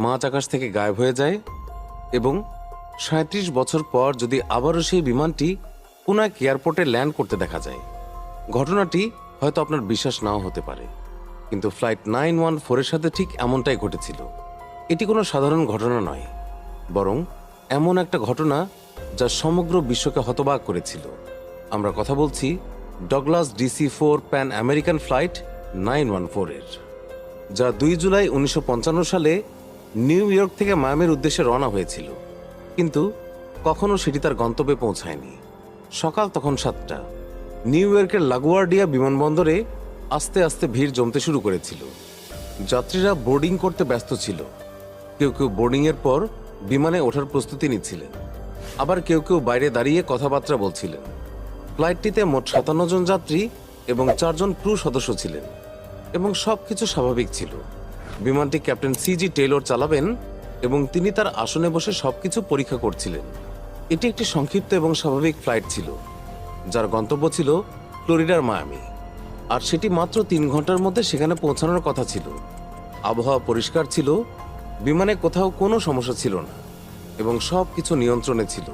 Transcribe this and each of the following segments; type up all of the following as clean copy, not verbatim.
মাঝ আকাশ থেকে গায়েব হয়ে যায় এবং ৩৭ বছর পর যদি আবারও সেই বিমানটি কোনো এক এয়ারপোর্টে ল্যান্ড করতে দেখা যায়। ঘটনাটি হয়তো আপনার বিশ্বাস নাও হতে পারে, কিন্তু ফ্লাইট 914-এর সাথে ঠিক এমনটাই ঘটেছিল। এটি কোনো সাধারণ ঘটনা নয়, বরং এমন একটা ঘটনা যা সমগ্র বিশ্বকে হতবাক করেছিল। আমরা কথা বলছি Douglas DC-4 Pan American flight 914-এর, যা 2 জুলাই 1955 সালে নিউ ইয়র্ক থেকে মায়ামির উদ্দেশ্যে রওনা হয়েছিল, কিন্তু কখনো সেটি তার গন্তব্যে পৌঁছায়নি। সকাল তখন 7টা। নিউ ইয়র্কের লাগুয়ার্ডিয়া বিমানবন্দরে আস্তে আস্তে ভিড় জমতে শুরু করেছিল। যাত্রীরা বোর্ডিং করতে ব্যস্ত ছিল। কেউ কেউ বোর্ডিংয়ের পর বিমানে ওঠার প্রস্তুতি নিচ্ছিলেন, আবার কেউ কেউ বাইরে দাঁড়িয়ে কথাবার্তা বলছিলেন। ফ্লাইটটিতে মোট 57 জন যাত্রী এবং 4 জন ক্রু সদস্য ছিলেন এবং সবকিছু স্বাভাবিক ছিল। বিমানটি ক্যাপ্টেন CG টেইলর চালাবেন এবং তিনি তার আসনে বসে সবকিছু পরীক্ষা করছিলেন। এটি একটি সংক্ষিপ্ত এবং স্বাভাবিক ফ্লাইট ছিল, যার গন্তব্য ছিল ফ্লোরিডার মায়ামি, আর সেটি মাত্র 3 ঘন্টার মধ্যে সেখানে পৌঁছানোর কথা ছিল। আবহাওয়া পরিষ্কার ছিল, বিমানে কোথাও কোনো সমস্যা ছিল না এবং সব কিছু নিয়ন্ত্রণে ছিল।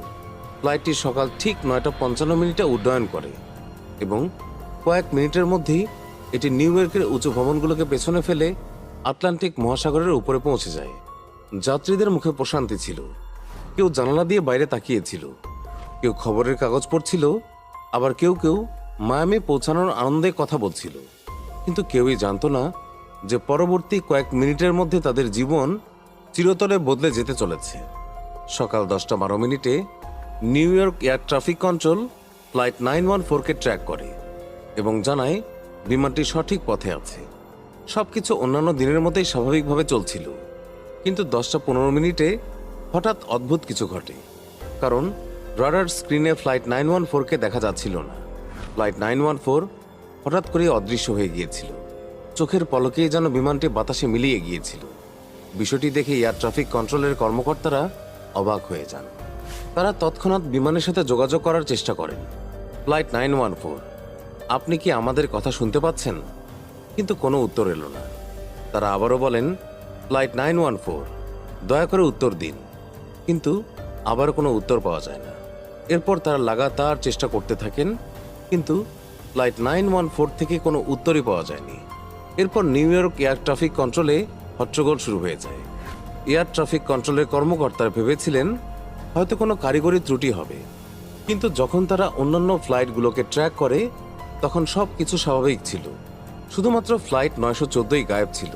ফ্লাইটটি সকাল ঠিক 9:55 উড্ডয়ন করে এবং কয়েক মিনিটের মধ্যেই এটি নিউ ইয়র্কের উঁচু ভবনগুলোকে পেছনে ফেলে আটলান্টিক মহাসাগরের উপরে পৌঁছে যায়। যাত্রীদের মুখে প্রশান্তি ছিল। কেউ জানালা দিয়ে বাইরে তাকিয়েছিল, কেউ খবরের কাগজ পড়ছিল, আবার কেউ কেউ মায়ামি পৌঁছানোর আনন্দে কথা বলছিল। কিন্তু কেউই জানতো না যে পরবর্তী কয়েক মিনিটের মধ্যে তাদের জীবন চিরতরে বদলে যেতে চলেছে। সকাল 10:12 New York air traffic control flight 914-কে ট্র্যাক করে এবং জানায় বিমানটি সঠিক পথে আছে। সবকিছু অন্যান্য দিনের মতোই স্বাভাবিকভাবে চলছিল, কিন্তু 10:15 হঠাৎ অদ্ভুত কিছু ঘটে, কারণ রাডার স্ক্রিনে ফ্লাইট 914-কে দেখা যাচ্ছিল না। ফ্লাইট 914 হঠাৎ করে অদৃশ্য হয়ে গিয়েছিল। চোখের পলকেই যেন বিমানটি বাতাসে মিলিয়ে গিয়েছিল। বিষয়টি দেখে এয়ার ট্রাফিক কন্ট্রোলের কর্মকর্তারা অবাক হয়ে যান। তারা তৎক্ষণাৎ বিমানের সাথে যোগাযোগ করার চেষ্টা করেন। ফ্লাইট 914, আপনি কি আমাদের কথা শুনতে পাচ্ছেন? কিন্তু কোনো উত্তর এলো না। তারা আবারও বলেন, ফ্লাইট 914, দয়া করে উত্তর দিন। কিন্তু আবার কোনো উত্তর পাওয়া যায় না। এরপর তারা লাগাতার চেষ্টা করতে থাকেন, কিন্তু ফ্লাইট 914 থেকে কোনো উত্তরই পাওয়া যায়নি। এরপর নিউ ইয়র্ক এয়ার ট্রাফিক কন্ট্রোলে হট্টগোল শুরু হয়ে যায়। এয়ার ট্রাফিক কন্ট্রোলের কর্মকর্তারা ভেবেছিলেন হয়তো কোনো কারিগরি ত্রুটি হবে, কিন্তু যখন তারা অন্যান্য ফ্লাইটগুলোকে ট্র্যাক করে তখন সব কিছু স্বাভাবিক ছিল। শুধুমাত্র ফ্লাইট 914-ই গায়েব ছিল।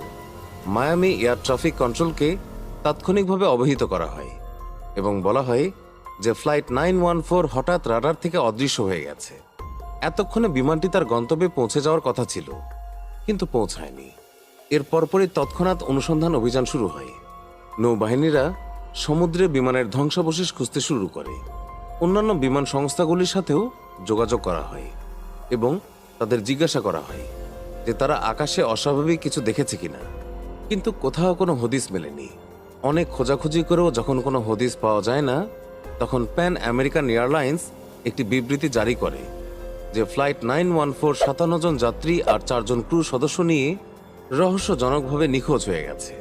মায়ামি এয়ার ট্রাফিক কন্ট্রোলকে তাৎক্ষণিকভাবে অবহিত করা হয় এবং বলা হয় যে ফ্লাইট 914 হঠাৎ রাডার থেকে অদৃশ্য হয়ে গেছে। এতক্ষণে বিমানটি তার গন্তব্যে পৌঁছে যাওয়ার কথা ছিল, কিন্তু পৌঁছায়নি। এর পরপরই তৎক্ষণাৎ অনুসন্ধান অভিযান শুরু হয়। নৌবাহিনীরা সমুদ্রে বিমানের ধ্বংসাবশেষ খুঁজতে শুরু করে। অন্যান্য বিমান সংস্থাগুলির সাথেও যোগাযোগ করা হয় এবং তাদের জিজ্ঞাসা করা হয় যে তারা আকাশে অস্বাভাবিক কিছু দেখেছে কিনা, কিন্তু কোথাও কোনো হদিস মেলেনি। অনেক খোঁজাখুঁজি করেও যখন কোনো হদিস পাওয়া যায় না, তখন প্যান আমেরিকান এয়ারলাইন্স একটি বিবৃতি জারি করে যে ফ্লাইট 914 57 জন যাত্রী আর 4 জন ক্রু সদস্য নিয়ে রহস্যজনকভাবে নিখোঁজ হয়ে গেছে।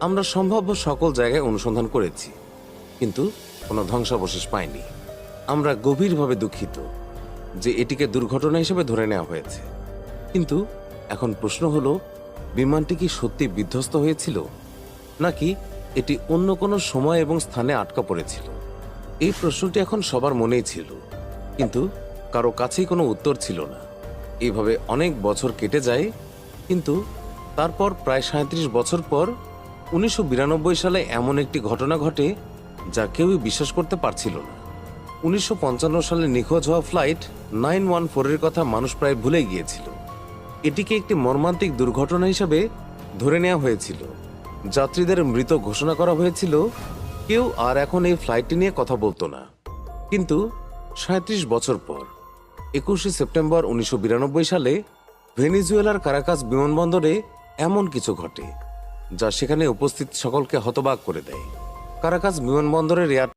আমরা সম্ভাব্য সকল জায়গায় অনুসন্ধান করেছি, কিন্তু কোনো ধ্বংসাবশেষ পাইনি। আমরা গভীরভাবে দুঃখিত যে এটিকে দুর্ঘটনা হিসেবে ধরে নেওয়া হয়েছে, কিন্তু এখন প্রশ্ন হলো, বিমানটি কি সত্যি বিধ্বস্ত হয়েছিল, নাকি এটি অন্য কোনো সময় এবং স্থানে আটকা পড়েছিল? এই প্রশ্নটি এখন সবার মনেই ছিল, কিন্তু কারো কাছেই কোনো উত্তর ছিল না। এইভাবে অনেক বছর কেটে যায়, কিন্তু তারপর প্রায় 37 বছর পর 1992 সালে এমন একটি ঘটনা ঘটে যা কেউই বিশ্বাস করতে পারছিল না। 1955 সালে নিখোঁজ হওয়া ফ্লাইট 914-এর কথা মানুষ প্রায় ভুলে গিয়েছিল। এটিকে একটি মর্মান্তিক দুর্ঘটনা হিসেবে ধরে নেওয়া হয়েছিল। যাত্রীদের মৃত ঘোষণা করা হয়েছিল। কেউ আর এখন এই ফ্লাইটটি নিয়ে কথা বলতো না। কিন্তু 37 বছর পর 21শে সেপ্টেম্বর 1992 সালে ভেনিজুয়েলার কারাকাস বিমানবন্দরে এমন কিছু ঘটে যা সেখানে উপস্থিত সকলকে হতবাক করে দেয়। কারাকাস বিমানবন্দরের এয়ার